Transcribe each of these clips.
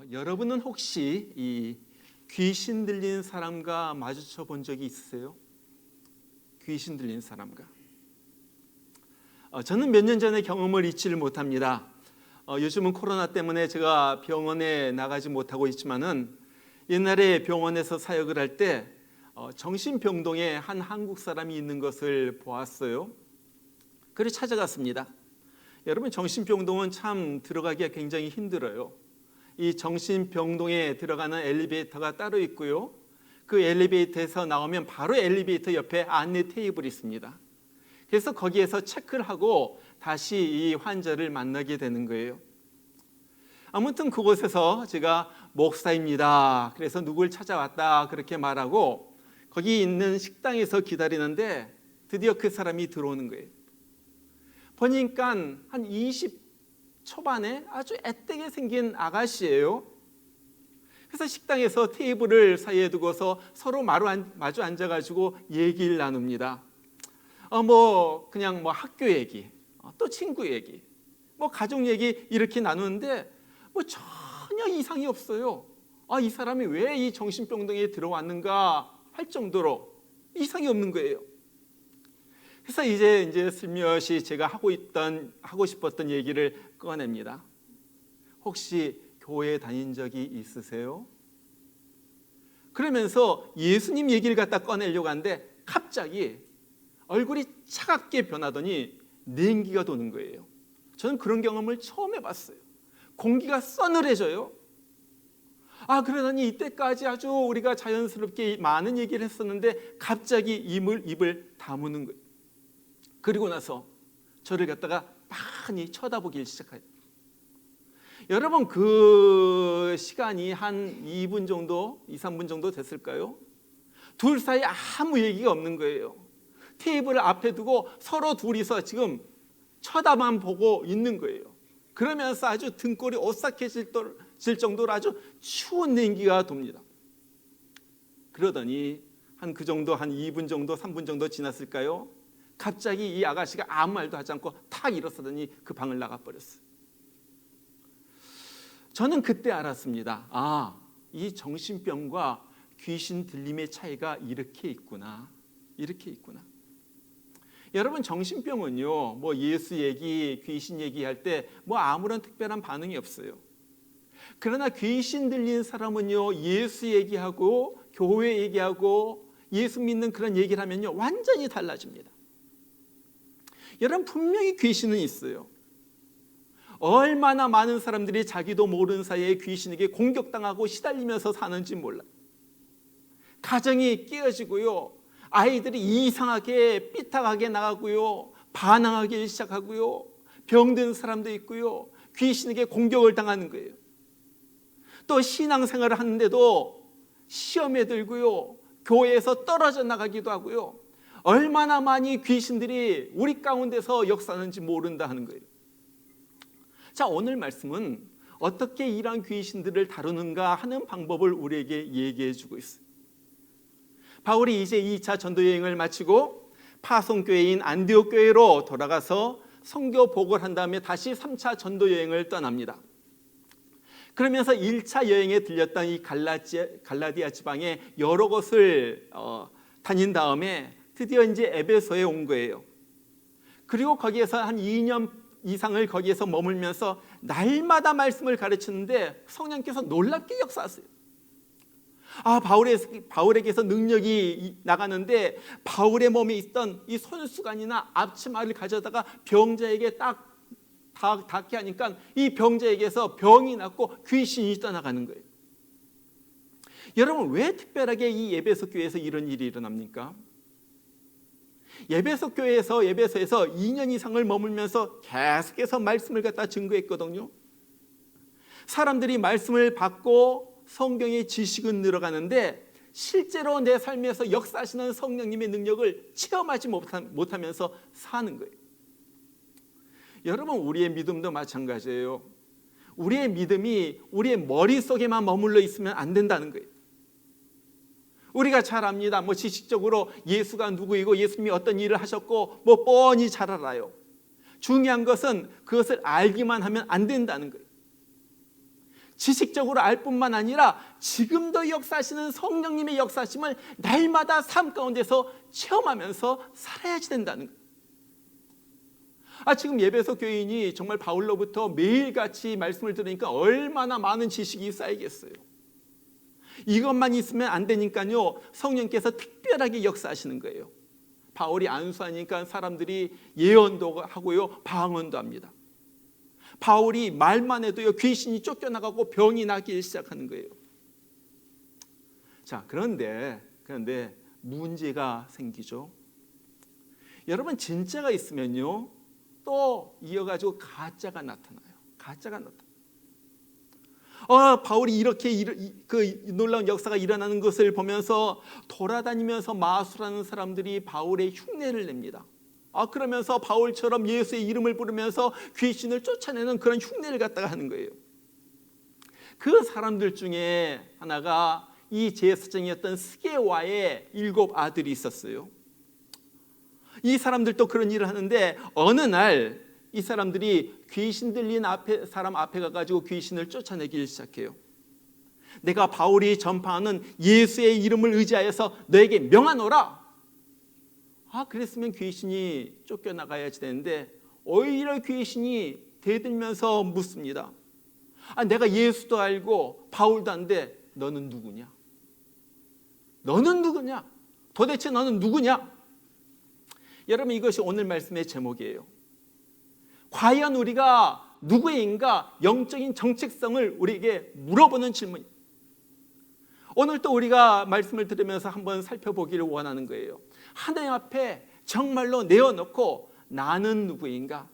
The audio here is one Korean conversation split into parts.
여러분은 혹시 이 귀신 들린 사람과 마주쳐 본 적이 있으세요? 귀신 들린 사람과. 저는 몇 년 전의 경험을 잊지를 못합니다. 요즘은 코로나 때문에 제가 병원에 나가지 못하고 있지만은 옛날에 병원에서 사역을 할 때 정신병동에 한 한국 사람이 있는 것을 보았어요. 그래서 찾아갔습니다. 여러분, 정신병동은 참 들어가기가 굉장히 힘들어요. 이 정신병동에 들어가는 엘리베이터가 따로 있고요. 그 엘리베이터에서 나오면 바로 엘리베이터 옆에 안내 테이블이 있습니다. 그래서 거기에서 체크를 하고 다시 이 환자를 만나게 되는 거예요. 아무튼 그곳에서 제가 목사입니다, 그래서 누굴 찾아왔다 그렇게 말하고 거기 있는 식당에서 기다리는데 드디어 그 사람이 들어오는 거예요. 보니까 한 20 초반에 아주 애되게 생긴 아가씨예요. 그래서 식당에서 테이블을 사이에 두고서 서로 마주 앉아가지고 얘기를 나눕니다. 그냥 학교 얘기, 또 친구 얘기, 가족 얘기 이렇게 나누는데 전혀 이상이 없어요. 이 사람이 왜 이 정신병동에 들어왔는가 할 정도로 이상이 없는 거예요. 그래서 이제 슬며시 제가 하고 싶었던 얘기를 꺼냅니다. 혹시 교회 다닌 적이 있으세요? 그러면서 예수님 얘기를 갖다 꺼내려고 하는데 갑자기 얼굴이 차갑게 변하더니 냉기가 도는 거예요. 저는 그런 경험을 처음 해봤어요. 공기가 서늘해져요. 그러더니 이때까지 아주 우리가 자연스럽게 많은 얘기를 했었는데 갑자기 입을 다무는 거예요. 그리고 나서 저를 갖다가 많이 쳐다보기 시작해요. 여러분, 그 시간이 한 2분 정도, 2, 3분 정도 됐을까요? 둘 사이에 아무 얘기가 없는 거예요. 테이블을 앞에 두고 서로 둘이서 지금 쳐다만 보고 있는 거예요. 그러면서 아주 등골이 오싹해질 정도로 아주 추운 냉기가 돕니다. 그러더니 한 2분 정도, 3분 정도 지났을까요? 갑자기 이 아가씨가 아무 말도 하지 않고 탁 일어서더니 그 방을 나가버렸어요. 저는 그때 알았습니다. 이 정신병과 귀신 들림의 차이가 이렇게 있구나. 이렇게 있구나. 여러분, 정신병은요, 예수 얘기, 귀신 얘기할 때 아무런 특별한 반응이 없어요. 그러나 귀신 들린 사람은요, 예수 얘기하고 교회 얘기하고 예수 믿는 그런 얘기를 하면요, 완전히 달라집니다. 여러분, 분명히 귀신은 있어요. 얼마나 많은 사람들이 자기도 모르는 사이에 귀신에게 공격당하고 시달리면서 사는지 몰라요. 가정이 깨어지고요, 아이들이 이상하게 삐딱하게 나가고요, 반항하기 시작하고요, 병든 사람도 있고요, 귀신에게 공격을 당하는 거예요. 또 신앙생활을 하는데도 시험에 들고요, 교회에서 떨어져 나가기도 하고요. 얼마나 많이 귀신들이 우리 가운데서 역사하는지 모른다 하는 거예요. 자, 오늘 말씀은 어떻게 이러한 귀신들을 다루는가 하는 방법을 우리에게 얘기해 주고 있어요. 바울이 이제 2차 전도 여행을 마치고 파송교회인 안디옥 교회로 돌아가서 선교 복을 한 다음에 다시 3차 전도 여행을 떠납니다. 그러면서 1차 여행에 들렸던 이 갈라디아 지방의 여러 곳을 다닌 다음에 드디어 이제 에베소에 온 거예요. 그리고 거기에서 한 2년 이상을 거기에서 머물면서 날마다 말씀을 가르치는데 성령께서 놀랍게 역사하세요. 바울에게서 능력이 나가는데 바울의 몸에 있던 이 손수건이나 앞치마를 가져다가 병자에게 딱 닿게 하니까 이 병자에게서 병이 낫고 귀신이 떠나가는 거예요. 여러분, 왜 특별하게 이 에베소 교회에서 이런 일이 일어납니까? 에베소에서 2년 이상을 머물면서 계속해서 말씀을 갖다 증거했거든요. 사람들이 말씀을 받고 성경의 지식은 늘어가는데 실제로 내 삶에서 역사하시는 성령님의 능력을 체험하지 못하면서 사는 거예요. 여러분, 우리의 믿음도 마찬가지예요. 우리의 믿음이 우리의 머릿속에만 머물러 있으면 안 된다는 거예요. 우리가 잘 압니다. 지식적으로 예수가 누구이고 예수님이 어떤 일을 하셨고 뻔히 잘 알아요. 중요한 것은 그것을 알기만 하면 안 된다는 거예요. 지식적으로 알 뿐만 아니라 지금도 역사하시는 성령님의 역사심을 날마다 삶 가운데서 체험하면서 살아야지 된다는 거예요. 지금 예배석 교인이 정말 바울로부터 매일같이 말씀을 들으니까 얼마나 많은 지식이 쌓이겠어요. 이것만 있으면 안 되니까요, 성령께서 특별하게 역사하시는 거예요. 바울이 안수하니까 사람들이 예언도 하고요, 방언도 합니다. 바울이 말만 해도요, 귀신이 쫓겨나가고 병이 나기 시작하는 거예요. 자, 그런데 문제가 생기죠. 여러분, 진짜가 있으면요, 또 이어가지고 가짜가 나타나요. 가짜가 나타나요. 바울이 이렇게 그 놀라운 역사가 일어나는 것을 보면서 돌아다니면서 마술하는 사람들이 바울의 흉내를 냅니다. 그러면서 바울처럼 예수의 이름을 부르면서 귀신을 쫓아내는 그런 흉내를 갖다가 하는 거예요. 그 사람들 중에 하나가 이 제사장이었던 스게와의 7 아들이 있었어요. 이 사람들도 그런 일을 하는데 어느 날 이 사람들이 귀신 들린 사람 앞에 가가지고 귀신을 쫓아내기 시작해요. 내가 바울이 전파하는 예수의 이름을 의지하여서 너에게 명하노라. 그랬으면 귀신이 쫓겨나가야지 되는데 오히려 귀신이 대들면서 묻습니다. 내가 예수도 알고 바울도 아는데 너는 누구냐? 너는 누구냐? 도대체 너는 누구냐? 여러분, 이것이 오늘 말씀의 제목이에요. 과연 우리가 누구인가? 영적인 정체성을 우리에게 물어보는 질문입니다. 오늘 또 우리가 말씀을 들으면서 한번 살펴보기를 원하는 거예요. 하나님 앞에 정말로 내어놓고 나는 누구인가?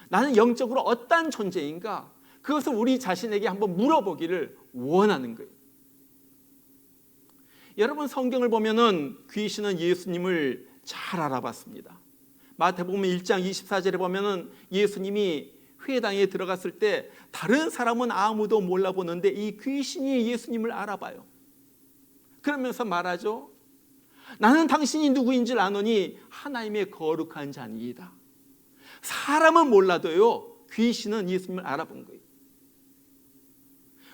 나는 영적으로 어떤 존재인가? 그것을 우리 자신에게 한번 물어보기를 원하는 거예요. 여러분, 성경을 보면은 귀신은 예수님을 잘 알아봤습니다. 마태복음 1장 24절에 보면은 예수님이 회당에 들어갔을 때 다른 사람은 아무도 몰라보는데 이 귀신이 예수님을 알아봐요. 그러면서 말하죠. 나는 당신이 누구인지 아노니 하나님의 거룩한 자니이다. 사람은 몰라도요, 귀신은 예수님을 알아본 거예요.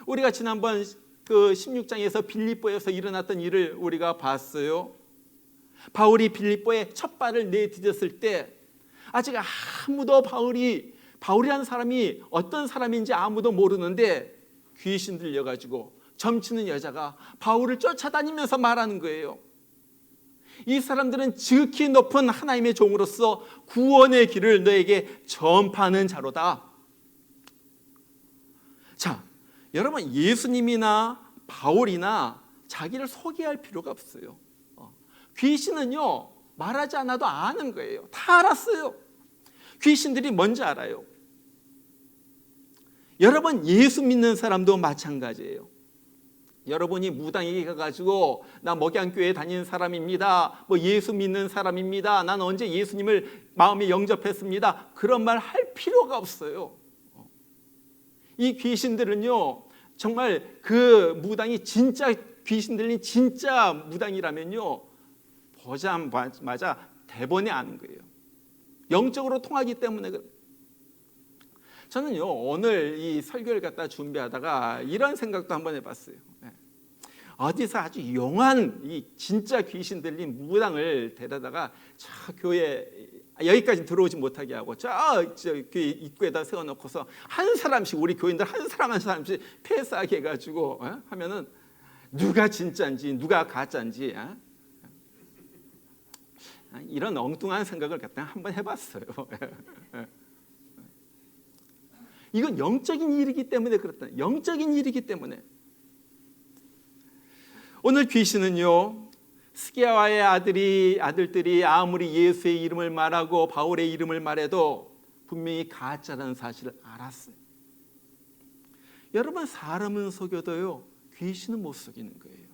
우리가 지난번 그 16장에서 빌립보에서 일어났던 일을 우리가 봤어요. 바울이 빌립보에 첫 발을 내디뎠을 때 아직 아무도 바울이라는 사람이 어떤 사람인지 아무도 모르는데 귀신 들려가지고 점치는 여자가 바울을 쫓아다니면서 말하는 거예요. 이 사람들은 지극히 높은 하나님의 종으로서 구원의 길을 너에게 전파하는 자로다. 자, 여러분, 예수님이나 바울이나 자기를 소개할 필요가 없어요. 귀신은요, 말하지 않아도 아는 거예요. 다 알았어요. 귀신들이 뭔지 알아요. 여러분, 예수 믿는 사람도 마찬가지예요. 여러분이 무당에게 가가지고 나 목양교회 다니는 사람입니다. 예수 믿는 사람입니다. 난 언제 예수님을 마음에 영접했습니다. 그런 말 할 필요가 없어요. 이 귀신들은요, 정말 그 무당이 진짜 귀신 들린 진짜 무당이라면요, 보자마자 대번에 아는 거예요. 영적으로 통하기 때문에. 저는요, 오늘 이 설교를 갖다 준비하다가 이런 생각도 한번 해봤어요. 어디서 아주 용한 이 진짜 귀신 들린 무당을 데려다가 저 교회 여기까지 들어오지 못하게 하고 저 입구에다 세워놓고서 한 사람씩, 우리 교인들 한 사람씩 패스하게 해가지고 하면은 누가 진짜인지 누가 가짜인지 이런 엉뚱한 생각을 갖다 한번 해봤어요. 이건 영적인 일이기 때문에 그렇다. 영적인 일이기 때문에. 오늘 귀신은요, 스게와의 아들들이 아무리 예수의 이름을 말하고 바울의 이름을 말해도 분명히 가짜라는 사실을 알았어요. 여러분, 사람은 속여도요, 귀신은 못 속이는 거예요.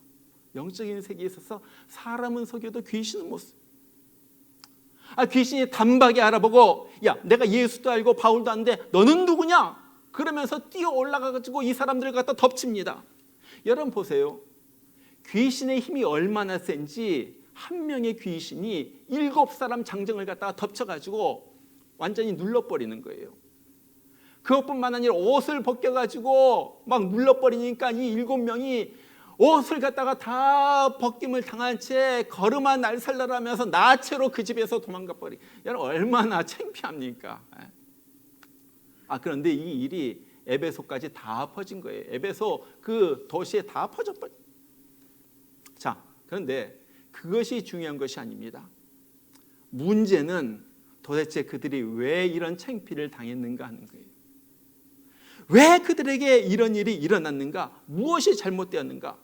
영적인 세계에 있어서 사람은 속여도 귀신은 못 속여요. 귀신이 단박에 알아보고, 야, 내가 예수도 알고 바울도 아는데 너는 누구냐? 그러면서 뛰어 올라가가지고 이 사람들을 갖다 덮칩니다. 여러분 보세요. 귀신의 힘이 얼마나 센지 한 명의 귀신이 7 사람 장정을 갖다가 덮쳐가지고 완전히 눌러버리는 거예요. 그것뿐만 아니라 옷을 벗겨가지고 막 눌러버리니까 이 7명이 옷을 갖다가 다 벗김을 당한 채 걸음아 날 살라라면서 나체로 그 집에서 도망가 버리. 여러분 얼마나 창피합니까? 그런데 이 일이 에베소까지 다 퍼진 거예요. 에베소 그 도시에 다 퍼져버려. 자, 그런데 그것이 중요한 것이 아닙니다. 문제는 도대체 그들이 왜 이런 창피를 당했는가 하는 거예요. 왜 그들에게 이런 일이 일어났는가? 무엇이 잘못되었는가?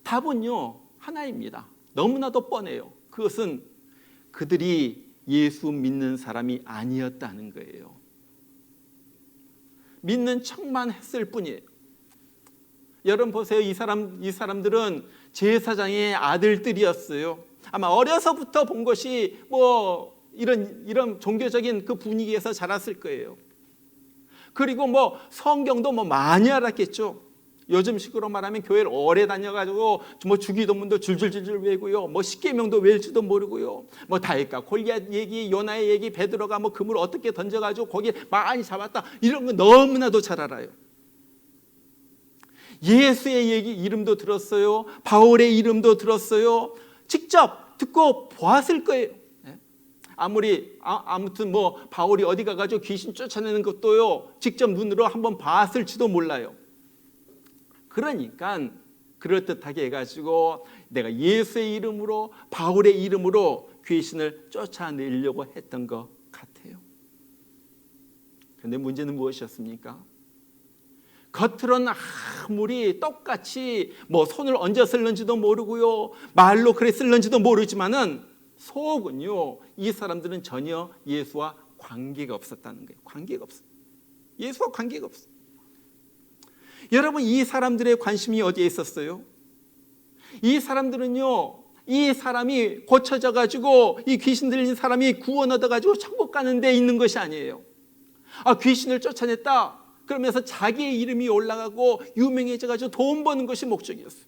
답은요, 하나입니다. 너무나도 뻔해요. 그것은 그들이 예수 믿는 사람이 아니었다는 거예요. 믿는 척만 했을 뿐이에요. 여러분 보세요. 이 사람들은 제사장의 아들들이었어요. 아마 어려서부터 본 것이 뭐 이런 종교적인 그 분위기에서 자랐을 거예요. 그리고 뭐 성경도 뭐 많이 알았겠죠. 요즘식으로 말하면 교회를 오래 다녀가지고 뭐 주기도문도 줄줄줄줄 외고요. 뭐 십계명도 외울지도 모르고요. 뭐 다윗과 골리앗 얘기, 요나의 얘기, 베드로가 뭐 그물 어떻게 던져가지고 거기에 많이 잡았다. 이런 거 너무나도 잘 알아요. 예수의 얘기 이름도 들었어요. 바울의 이름도 들었어요. 직접 듣고 보았을 거예요. 아무튼 뭐 바울이 어디 가가지고 귀신 쫓아내는 것도요 직접 눈으로 한번 봤을지도 몰라요. 그러니까 그럴듯하게 해가지고 내가 예수의 이름으로 바울의 이름으로 귀신을 쫓아내려고 했던 것 같아요. 그런데 문제는 무엇이었습니까? 겉으로는 아무리 똑같이 뭐 손을 얹어 쓸는지도 모르고요 말로 그래 쓸는지도 모르지만은 속은요 이 사람들은 전혀 예수와 관계가 없었다는 거예요. 관계가 없어. 예수와 관계가 없어. 여러분 이 사람들의 관심이 어디에 있었어요? 이 사람들은요 이 사람이 고쳐져 가지고 이 귀신 들린 사람이 구원 얻어 가지고 천국 가는 데 있는 것이 아니에요. 귀신을 쫓아냈다 그러면서 자기의 이름이 올라가고 유명해져 가지고 돈 버는 것이 목적이었어요.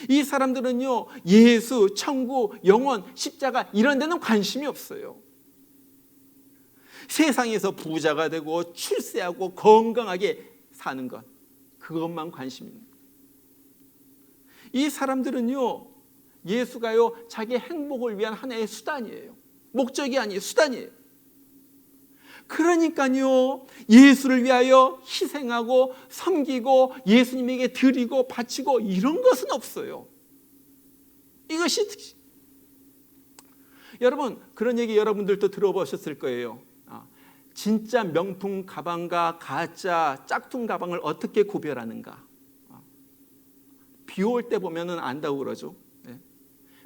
이 사람들은요 예수, 천국, 영원, 십자가 이런 데는 관심이 없어요. 세상에서 부자가 되고 출세하고 건강하게 사는 것, 그것만 관심이 있는 거예요. 이 사람들은요 예수가요 자기 행복을 위한 하나의 수단이에요. 목적이 아니에요. 수단이에요. 그러니까요 예수를 위하여 희생하고 섬기고 예수님에게 드리고 바치고 이런 것은 없어요. 이것이 특징. 여러분 그런 얘기 여러분들도 들어보셨을 거예요. 진짜 명품 가방과 가짜 짝퉁 가방을 어떻게 구별하는가? 비 올 때 보면은 안다고 그러죠.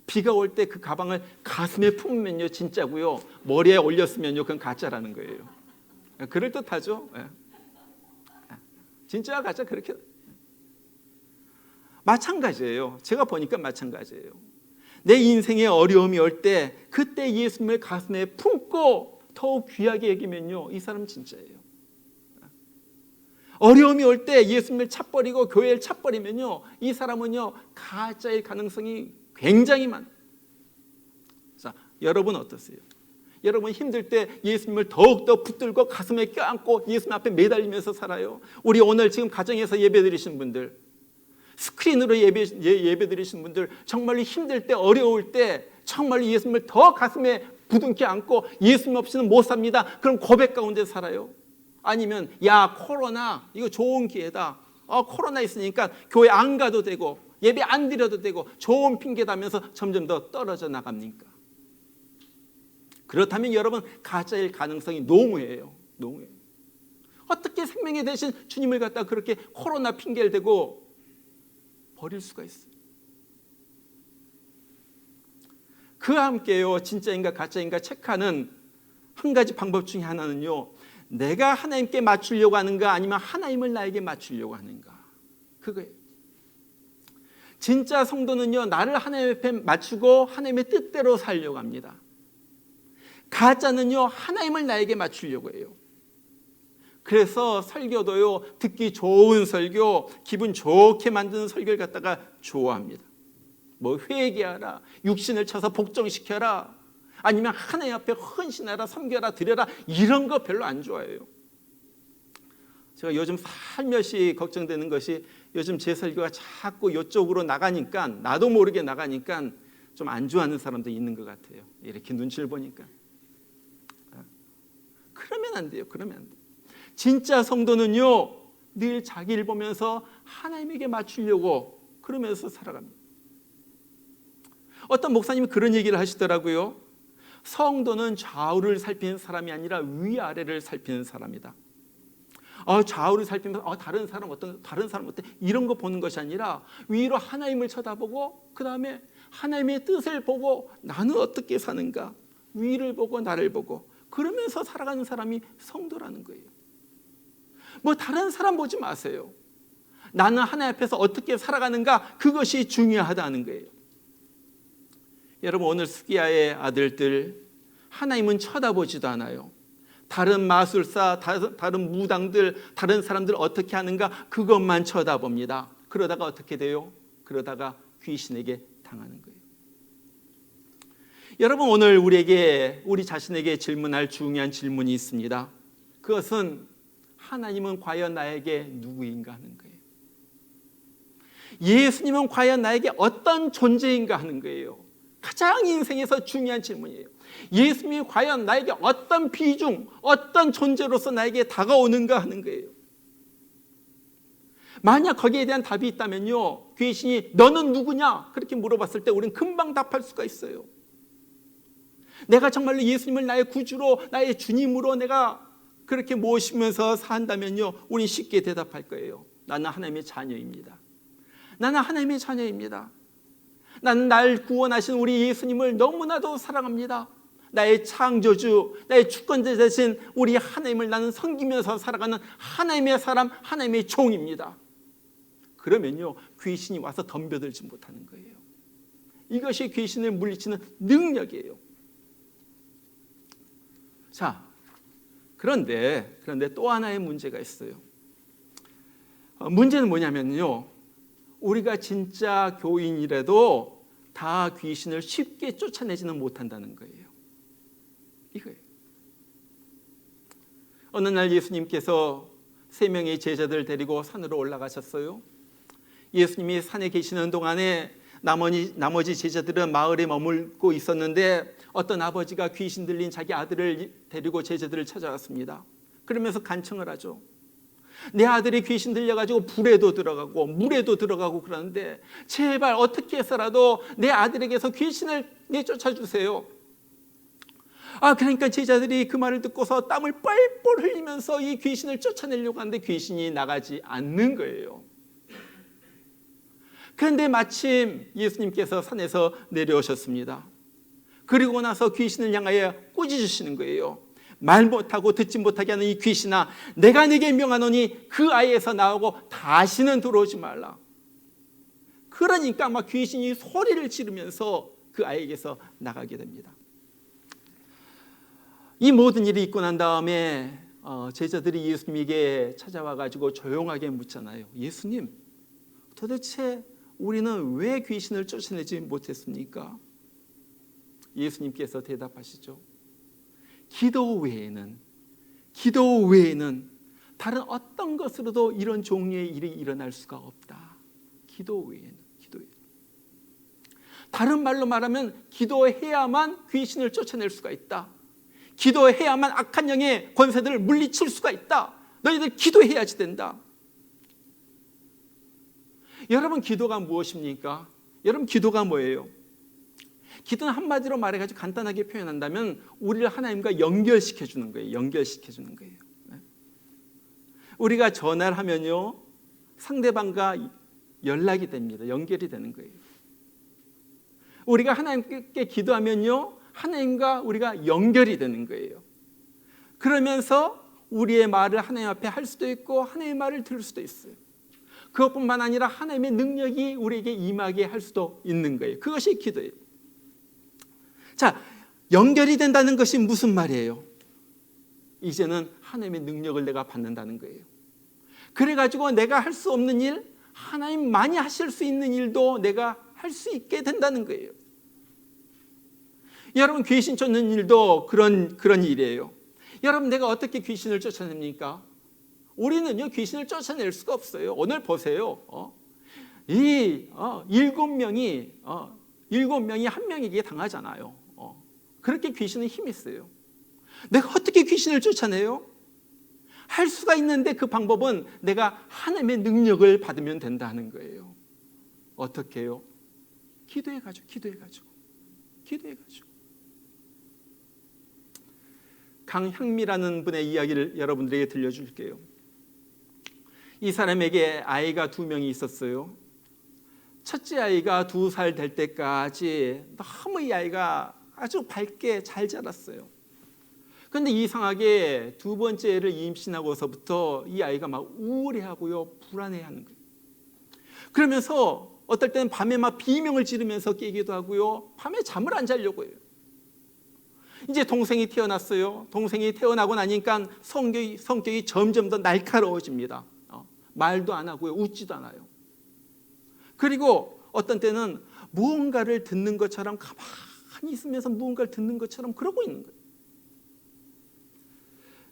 비가 올 때 그 가방을 가슴에 품으면요 진짜고요 머리에 올렸으면요 그건 가짜라는 거예요. 그럴듯하죠. 진짜와 가짜 그렇게 마찬가지예요. 제가 보니까 마찬가지예요. 내 인생에 어려움이 올 때 그때 예수님을 가슴에 품고 더욱 귀하게 여기면요 이 사람은 진짜예요. 어려움이 올 때 예수님을 차버리고 교회를 차버리면요 이 사람은요 가짜일 가능성이 굉장히 많아요. 자, 여러분 어떠세요? 여러분 힘들 때 예수님을 더욱더 붙들고 가슴에 껴안고 예수님 앞에 매달리면서 살아요? 우리 오늘 지금 가정에서 예배드리신 분들, 스크린으로 예배드리신 분들, 정말로 힘들 때 어려울 때 정말로 예수님을 더 가슴에 부둥켜 안고 예수님 없이는 못 삽니다. 그럼 고백 가운데 살아요? 아니면 야 코로나 이거 좋은 기회다. 코로나 있으니까 교회 안 가도 되고 예배 안 드려도 되고 좋은 핑계다면서 점점 더 떨어져 나갑니까? 그렇다면 여러분 가짜일 가능성이 농후해요. 농후해요. 어떻게 생명의 대신 주님을 갖다 그렇게 코로나 핑계를 대고 버릴 수가 있어요? 그와 함께요 진짜인가 가짜인가 체크하는 한 가지 방법 중에 하나는요 내가 하나님께 맞추려고 하는가 아니면 하나님을 나에게 맞추려고 하는가 그거예요. 진짜 성도는요 나를 하나님 앞에 맞추고 하나님의 뜻대로 살려고 합니다. 가짜는요 하나님을 나에게 맞추려고 해요. 그래서 설교도요 듣기 좋은 설교, 기분 좋게 만드는 설교를 갖다가 좋아합니다. 뭐 회개하라, 육신을 쳐서 복종시켜라, 아니면 하나님 앞에 헌신하라, 섬겨라, 드려라, 이런 거 별로 안 좋아해요. 제가 요즘 살며시 걱정되는 것이 요즘 제 설교가 자꾸 이쪽으로 나가니까, 나도 모르게 나가니까 좀 안 좋아하는 사람도 있는 것 같아요. 이렇게 눈치를 보니까. 그러면 안 돼요. 그러면 안 돼요. 진짜 성도는요, 늘 자기를 보면서 하나님에게 맞추려고 그러면서 살아갑니다. 어떤 목사님이 그런 얘기를 하시더라고요. 성도는 좌우를 살피는 사람이 아니라 위아래를 살피는 사람이다. 좌우를 살피면서 다른 사람 어때 이런 거 보는 것이 아니라 위로 하나님을 쳐다보고 그 다음에 하나님의 뜻을 보고 나는 어떻게 사는가, 위를 보고 나를 보고 그러면서 살아가는 사람이 성도라는 거예요. 뭐 다른 사람 보지 마세요. 나는 하나님 앞에서 어떻게 살아가는가, 그것이 중요하다는 거예요. 여러분, 오늘 스기야의 아들들, 하나님은 쳐다보지도 않아요. 다른 마술사, 다른 무당들, 다른 사람들 어떻게 하는가, 그것만 쳐다봅니다. 그러다가 어떻게 돼요? 그러다가 귀신에게 당하는 거예요. 여러분, 오늘 우리 자신에게 질문할 중요한 질문이 있습니다. 그것은 하나님은 과연 나에게 누구인가 하는 거예요. 예수님은 과연 나에게 어떤 존재인가 하는 거예요. 가장 인생에서 중요한 질문이에요. 예수님이 과연 나에게 어떤 비중, 어떤 존재로서 나에게 다가오는가 하는 거예요. 만약 거기에 대한 답이 있다면요, 귀신이 너는 누구냐? 그렇게 물어봤을 때 우리는 금방 답할 수가 있어요. 내가 정말로 예수님을 나의 구주로, 나의 주님으로 내가 그렇게 모시면서 산다면요, 우리는 쉽게 대답할 거예요. 나는 하나님의 자녀입니다. 나는 하나님의 자녀입니다. 나는 날 구원하신 우리 예수님을 너무나도 사랑합니다. 나의 창조주, 나의 주권자 되신 우리 하나님을 나는 섬기면서 살아가는 하나님의 사람, 하나님의 종입니다. 그러면요, 귀신이 와서 덤벼들지 못하는 거예요. 이것이 귀신을 물리치는 능력이에요. 자, 그런데 또 하나의 문제가 있어요. 문제는 뭐냐면요, 우리가 진짜 교인이라도 다 귀신을 쉽게 쫓아내지는 못한다는 거예요. 이거예요. 어느 날 예수님께서 3명의 제자들을 데리고 산으로 올라가셨어요. 예수님이 산에 계시는 동안에 나머지 제자들은 마을에 머물고 있었는데 어떤 아버지가 귀신 들린 자기 아들을 데리고 제자들을 찾아왔습니다. 그러면서 간청을 하죠. 내 아들이 귀신 들려가지고 불에도 들어가고 물에도 들어가고 그러는데 제발 어떻게 해서라도 내 아들에게서 귀신을 내쫓아주세요. 그러니까 제자들이 그 말을 듣고서 땀을 뻘뻘 흘리면서 이 귀신을 쫓아내려고 하는데 귀신이 나가지 않는 거예요. 그런데 마침 예수님께서 산에서 내려오셨습니다. 그리고 나서 귀신을 향하여 꾸짖으시는 거예요. 말 못하고 듣지 못하게 하는 이 귀신아, 내가 네게 명하노니 그 아이에서 나오고 다시는 들어오지 말라. 그러니까 막 귀신이 소리를 지르면서 그 아이에게서 나가게 됩니다. 이 모든 일이 있고 난 다음에 제자들이 예수님에게 찾아와 가지고 조용하게 묻잖아요. 예수님, 도대체 우리는 왜 귀신을 쫓아내지 못했습니까? 예수님께서 대답하시죠. 기도 외에는 다른 어떤 것으로도 이런 종류의 일이 일어날 수가 없다. 기도 외에는. 다른 말로 말하면 기도해야만 귀신을 쫓아낼 수가 있다. 기도해야만 악한 영의 권세들을 물리칠 수가 있다. 너희들 기도해야지 된다. 여러분, 기도가 무엇입니까? 여러분, 기도가 뭐예요? 기도는 한마디로 말해가지고 간단하게 표현한다면 우리를 하나님과 연결시켜주는 거예요. 연결시켜주는 거예요. 우리가 전화를 하면요, 상대방과 연락이 됩니다. 연결이 되는 거예요. 우리가 하나님께 기도하면요, 하나님과 우리가 연결이 되는 거예요. 그러면서 우리의 말을 하나님 앞에 할 수도 있고 하나님의 말을 들을 수도 있어요. 그것뿐만 아니라 하나님의 능력이 우리에게 임하게 할 수도 있는 거예요. 그것이 기도예요. 자, 연결이 된다는 것이 무슨 말이에요? 이제는 하나님의 능력을 내가 받는다는 거예요. 그래가지고 내가 할 수 없는 일, 하나님만이 하실 수 있는 일도 내가 할 수 있게 된다는 거예요. 여러분, 귀신 쫓는 일도 그런 일이에요. 여러분, 내가 어떻게 귀신을 쫓아냅니까? 우리는요, 귀신을 쫓아낼 수가 없어요. 오늘 보세요. 일곱 명이 한 명에게 당하잖아요. 그렇게 귀신은 힘이 있어요. 내가 어떻게 귀신을 쫓아내요? 할 수가 있는데 그 방법은 내가 하나님의 능력을 받으면 된다는 거예요. 어떻게 해요? 기도해가지고. 강향미라는 분의 이야기를 여러분들에게 들려줄게요. 이 사람에게 아이가 2명이 있었어요. 첫째 아이가 2살 될 때까지 너무 이 아이가 아주 밝게 잘 자랐어요. 그런데 이상하게 2번째를 임신하고서부터 이 아이가 막 우울해하고요, 불안해하는 거예요. 그러면서 어떨 때는 밤에 막 비명을 지르면서 깨기도 하고요, 밤에 잠을 안 자려고 해요. 이제 동생이 태어났어요. 동생이 태어나고 나니까 성격이 점점 더 날카로워집니다. 말도 안 하고요, 웃지도 않아요. 그리고 어떤 때는 무언가를 듣는 것처럼 가만히 있으면서 무언가를 듣는 것처럼 그러고 있는 거예요.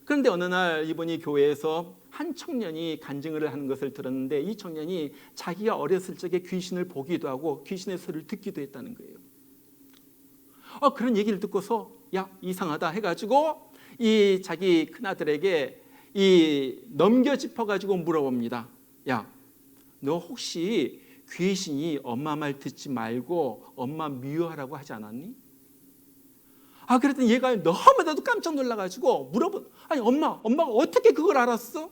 그런데 어느 날 이분이 교회에서 한 청년이 간증을 하는 것을 들었는데, 이 청년이 자기가 어렸을 적에 귀신을 보기도 하고 귀신의 소리를 듣기도 했다는 거예요. 그런 얘기를 듣고서 야, 이상하다 해가지고 이 자기 큰아들에게 넘겨 짚어가지고 물어봅니다. 야, 너 혹시 귀신이 엄마 말 듣지 말고 엄마 미워하라고 하지 않았니? 그랬더니 얘가 너무나도 깜짝 놀라가지고 아니 엄마가 어떻게 그걸 알았어?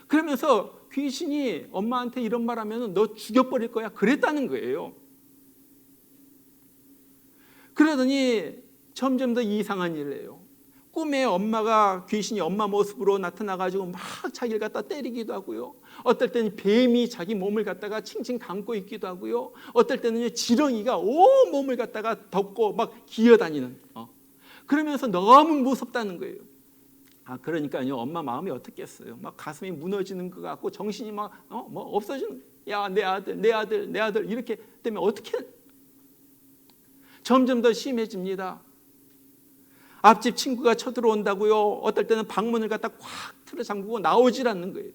그러면서 귀신이 엄마한테 이런 말 하면 너 죽여버릴 거야 그랬다는 거예요. 그러더니 점점 더 이상한 일을 해요. 꿈에 귀신이 엄마 모습으로 나타나가지고 막 자기를 갖다 때리기도 하고요. 어떨 때는 뱀이 자기 몸을 갖다가 칭칭 감고 있기도 하고요. 어떨 때는 지렁이가 온 몸을 갖다가 덮고 막 기어다니는. 그러면서 너무 무섭다는 거예요. 그러니까요, 엄마 마음이 어떻겠어요? 막 가슴이 무너지는 것 같고 정신이 막 없어지는. 야, 내 아들 이렇게 되면 어떻게? 점점 더 심해집니다. 앞집 친구가 쳐들어온다고요. 어떨 때는 방문을 갖다 꽉 틀어 잠그고 나오질 않는 거예요.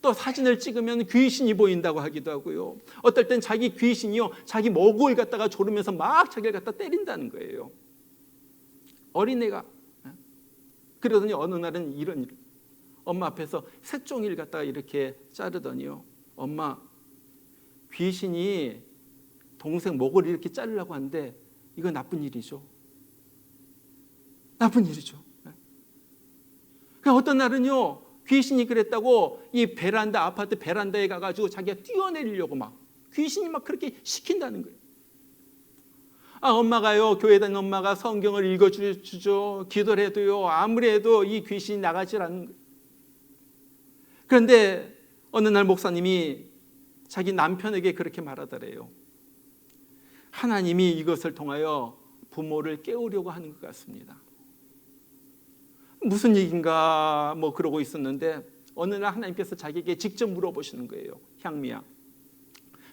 또 사진을 찍으면 귀신이 보인다고 하기도 하고요. 어떨 땐 자기 귀신이요, 자기 목을 갖다가 조르면서 막 자기를 갖다 때린다는 거예요. 어린애가. 그러더니 어느 날은 이런 일. 엄마 앞에서 새종이를 갖다가 이렇게 자르더니요, 엄마, 귀신이 동생 목을 이렇게 자르려고 하는데 이거 나쁜 일이죠. 나쁜 일이죠. 어떤 날은요, 귀신이 그랬다고 이 아파트 베란다에 가가지고 자기가 뛰어내리려고 막 귀신이 막 그렇게 시킨다는 거예요. 엄마가요, 교회 다니는 엄마가 성경을 읽어주죠. 기도를 해도요, 아무리 해도 이 귀신이 나가질 않는 거예요. 그런데 어느 날 목사님이 자기 남편에게 그렇게 말하더래요. 하나님이 이것을 통하여 부모를 깨우려고 하는 것 같습니다. 무슨 얘기인가 그러고 있었는데 어느 날 하나님께서 자기에게 직접 물어보시는 거예요. 향미야,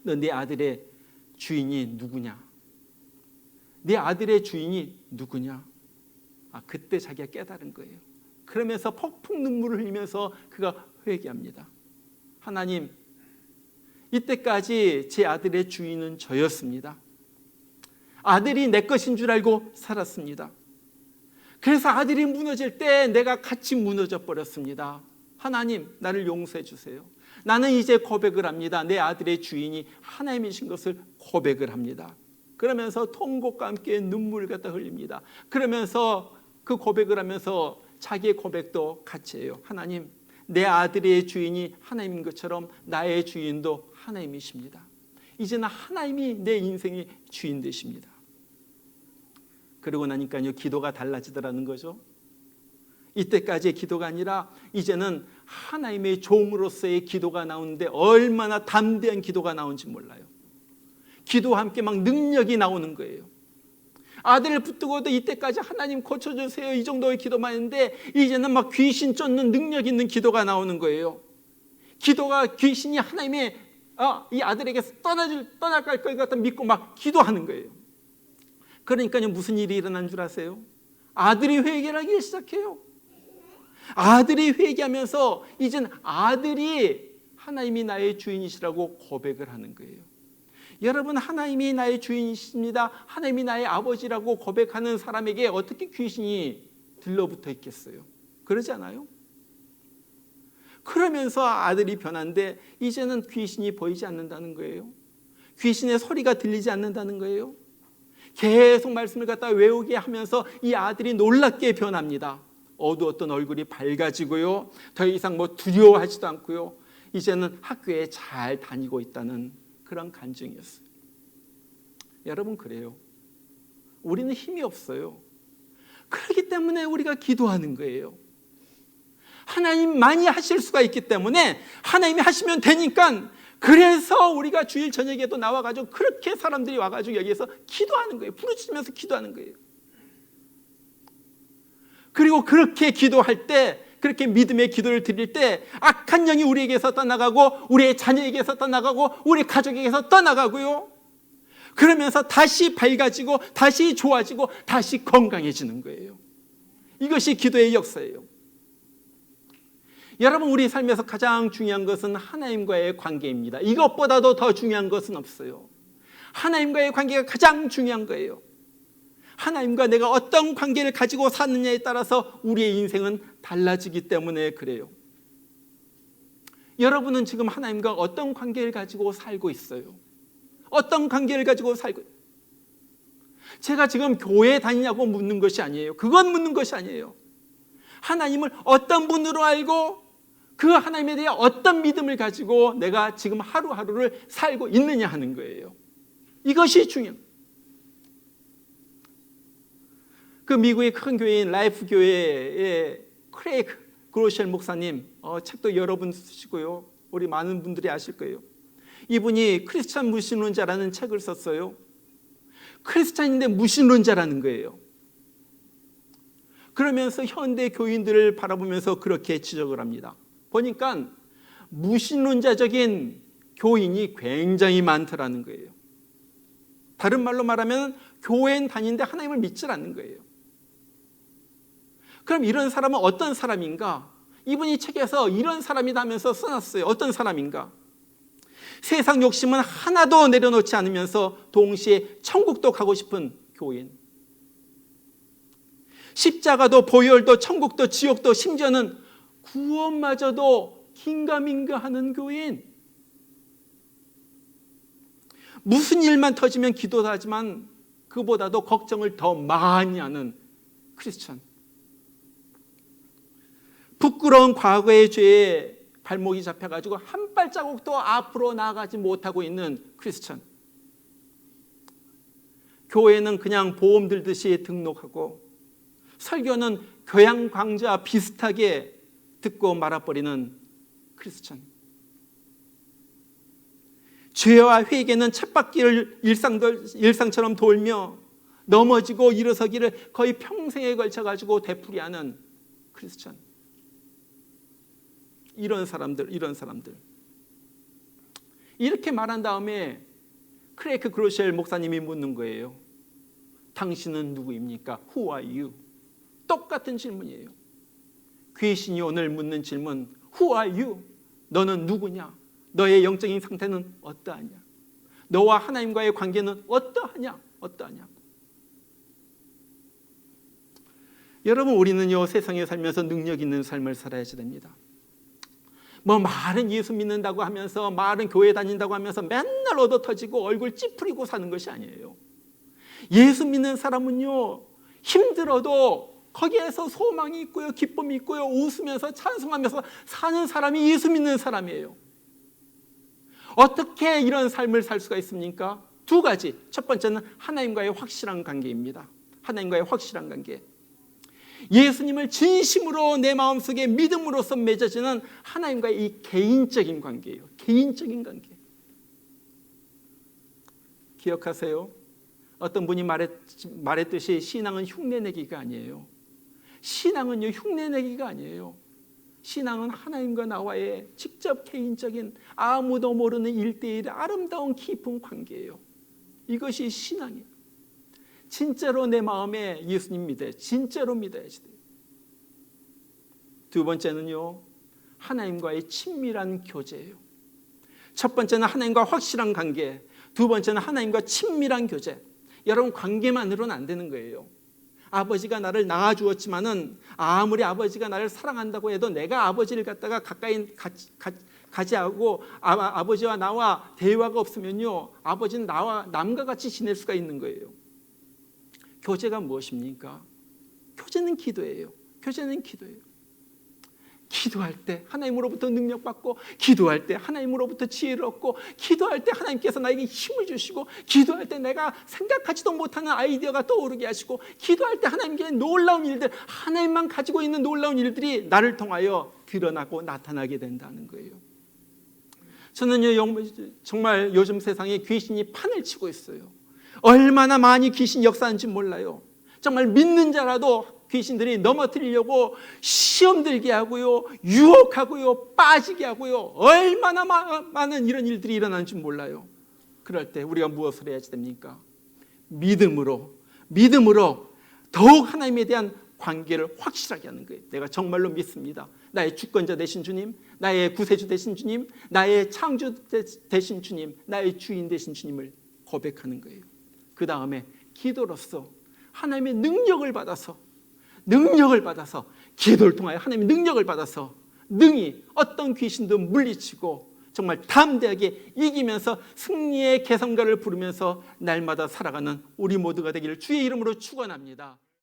너 내 아들의 주인이 누구냐? 내 아들의 주인이 누구냐? 그때 자기가 깨달은 거예요. 그러면서 퍽퍽 눈물을 흘리면서 그가 회개합니다. 하나님, 이때까지 제 아들의 주인은 저였습니다. 아들이 내 것인 줄 알고 살았습니다. 그래서 아들이 무너질 때 내가 같이 무너져 버렸습니다. 하나님, 나를 용서해 주세요. 나는 이제 고백을 합니다. 내 아들의 주인이 하나님이신 것을 고백을 합니다. 그러면서 통곡과 함께 눈물을 갖다 흘립니다. 그러면서 그 고백을 하면서 자기의 고백도 같이 해요. 하나님, 내 아들의 주인이 하나님인 것처럼 나의 주인도 하나님이십니다. 이제는 하나님이 내 인생의 주인 되십니다. 그러고 나니까요, 기도가 달라지더라는 거죠. 이때까지의 기도가 아니라 이제는 하나님의 종으로서의 기도가 나오는데 얼마나 담대한 기도가 나오는지 몰라요. 기도와 함께 막 능력이 나오는 거예요. 아들을 붙들고도 이때까지 하나님 고쳐주세요 이 정도의 기도만 했는데 이제는 막 귀신 쫓는 능력 있는 기도가 나오는 거예요. 기도가 귀신이 하나님의 이 아들에게서 떠날 것 같다 믿고 막 기도하는 거예요. 그러니까요, 무슨 일이 일어난 줄 아세요? 아들이 회개를 하기 시작해요. 아들이 회개하면서 이젠 아들이 하나님이 나의 주인이시라고 고백을 하는 거예요. 여러분, 하나님이 나의 주인이십니다, 하나님이 나의 아버지라고 고백하는 사람에게 어떻게 귀신이 들러붙어 있겠어요? 그러지 않아요? 그러면서 아들이 변한데 이제는 귀신이 보이지 않는다는 거예요. 귀신의 소리가 들리지 않는다는 거예요. 계속 말씀을 갖다 외우게 하면서 이 아들이 놀랍게 변합니다. 어두웠던 얼굴이 밝아지고요, 더 이상 두려워하지도 않고요, 이제는 학교에 잘 다니고 있다는 그런 간증이었어요. 여러분, 그래요. 우리는 힘이 없어요. 그렇기 때문에 우리가 기도하는 거예요. 하나님만이 하실 수가 있기 때문에 하나님이 하시면 되니까, 그래서 우리가 주일 저녁에도 나와가지고 그렇게 사람들이 와가지고 여기에서 기도하는 거예요. 부르짖으면서 기도하는 거예요. 그리고 그렇게 기도할 때, 그렇게 믿음의 기도를 드릴 때 악한 영이 우리에게서 떠나가고 우리의 자녀에게서 떠나가고 우리 가족에게서 떠나가고요, 그러면서 다시 밝아지고 다시 좋아지고 다시 건강해지는 거예요. 이것이 기도의 역사예요. 여러분, 우리 삶에서 가장 중요한 것은 하나님과의 관계입니다. 이것보다도 더 중요한 것은 없어요. 하나님과의 관계가 가장 중요한 거예요. 하나님과 내가 어떤 관계를 가지고 사느냐에 따라서 우리의 인생은 달라지기 때문에 그래요. 여러분은 지금 하나님과 어떤 관계를 가지고 살고 있어요? 어떤 관계를 가지고 살고, 제가 지금 교회 다니냐고 묻는 것이 아니에요. 그건 묻는 것이 아니에요. 하나님을 어떤 분으로 알고 그 하나님에 대해 어떤 믿음을 가지고 내가 지금 하루하루를 살고 있느냐 하는 거예요. 이것이 중요해요. 그 미국의 큰 교회인 라이프 교회의 크레이크 그로셜 목사님, 책도 여러분 쓰시고요, 우리 많은 분들이 아실 거예요. 이분이 크리스찬 무신론자라는 책을 썼어요. 크리스찬인데 무신론자라는 거예요. 그러면서 현대 교인들을 바라보면서 그렇게 지적을 합니다. 보니까 무신론자적인 교인이 굉장히 많더라는 거예요. 다른 말로 말하면 교회는 다니는데 하나님을 믿지 않는 거예요. 그럼 이런 사람은 어떤 사람인가? 이분이 책에서 이런 사람이다 하면서 써놨어요. 어떤 사람인가? 세상 욕심은 하나도 내려놓지 않으면서 동시에 천국도 가고 싶은 교인, 십자가도 보혈도 천국도 지옥도 심지어는 구원마저도 긴가민가하는 교인, 무슨 일만 터지면 기도도 하지만 그보다도 걱정을 더 많이 하는 크리스천, 부끄러운 과거의 죄에 발목이 잡혀가지고 한 발자국도 앞으로 나아가지 못하고 있는 크리스천, 교회는 그냥 보험 들듯이 등록하고 설교는 교양 강좌 비슷하게 듣고 말아버리는 크리스천, 죄와 회개는 쳇바퀴를 일상처럼 돌며 넘어지고 일어서기를 거의 평생에 걸쳐가지고 되풀이하는 크리스천. 이런 사람들 이렇게 말한 다음에 크레이크 그로셜 목사님이 묻는 거예요. 당신은 누구입니까? Who are you? 똑같은 질문이에요. 귀신이 오늘 묻는 질문, Who are you? 너는 누구냐? 너의 영적인 상태는 어떠하냐? 너와 하나님과의 관계는 어떠하냐? 여러분, 우리는요, 세상에 살면서 능력 있는 삶을 살아야 됩니다. 말은 예수 믿는다고 하면서, 말은 교회 다닌다고 하면서 맨날 얻어 터지고 얼굴 찌푸리고 사는 것이 아니에요. 예수 믿는 사람은요, 힘들어도 거기에서 소망이 있고요, 기쁨이 있고요, 웃으면서 찬송하면서 사는 사람이 예수 믿는 사람이에요. 어떻게 이런 삶을 살 수가 있습니까? 두 가지. 첫 번째는 하나님과의 확실한 관계입니다. 하나님과의 확실한 관계. 예수님을 진심으로 내 마음속에 믿음으로써 맺어지는 하나님과의 이 개인적인 관계예요. 개인적인 관계. 기억하세요? 어떤 분이 말했듯이 신앙은 흉내내기가 아니에요. 신앙은요, 흉내내기가 아니에요. 신앙은 하나님과 나와의 직접 개인적인 아무도 모르는 1:1의 아름다운 깊은 관계예요. 이것이 신앙이에요. 진짜로 내 마음에 예수님 믿어야 진짜로 믿어야지 돼요. 두 번째는요, 하나님과의 친밀한 교제예요. 첫 번째는 하나님과 확실한 관계, 두 번째는 하나님과 친밀한 교제. 여러분, 관계만으로는 안 되는 거예요. 아버지가 나를 낳아주었지만은 아무리 아버지가 나를 사랑한다고 해도 내가 아버지를 갖다가 가까이 가지 하고 아버지와 나와 대화가 없으면요, 아버지는 나와 남과 같이 지낼 수가 있는 거예요. 교제가 무엇입니까? 교제는 기도예요. 교제는 기도예요. 기도할 때 하나님으로부터 능력받고, 기도할 때 하나님으로부터 지혜를 얻고, 기도할 때 하나님께서 나에게 힘을 주시고, 기도할 때 내가 생각하지도 못하는 아이디어가 떠오르게 하시고, 기도할 때 하나님께 놀라운 일들, 하나님만 가지고 있는 놀라운 일들이 나를 통하여 드러나고 나타나게 된다는 거예요. 저는요, 정말 요즘 세상에 귀신이 판을 치고 있어요. 얼마나 많이 귀신 역사하는지 몰라요. 정말 믿는 자라도 귀신들이 넘어뜨리려고 시험 들게 하고요, 유혹하고요, 빠지게 하고요, 얼마나 많은 이런 일들이 일어나는지 몰라요. 그럴 때 우리가 무엇을 해야 됩니까? 믿음으로 더욱 하나님에 대한 관계를 확실하게 하는 거예요. 내가 정말로 믿습니다. 나의 주권자 되신 주님, 나의 구세주 되신 주님, 나의 창조 되신 주님, 나의 주인 되신 주님을 고백하는 거예요. 그 다음에 기도로서 하나님의 능력을 받아서 기도를 통하여 하나님의 능력을 받아서 능히 어떤 귀신도 물리치고 정말 담대하게 이기면서 승리의 개성가를 부르면서 날마다 살아가는 우리 모두가 되기를 주의 이름으로 축원합니다.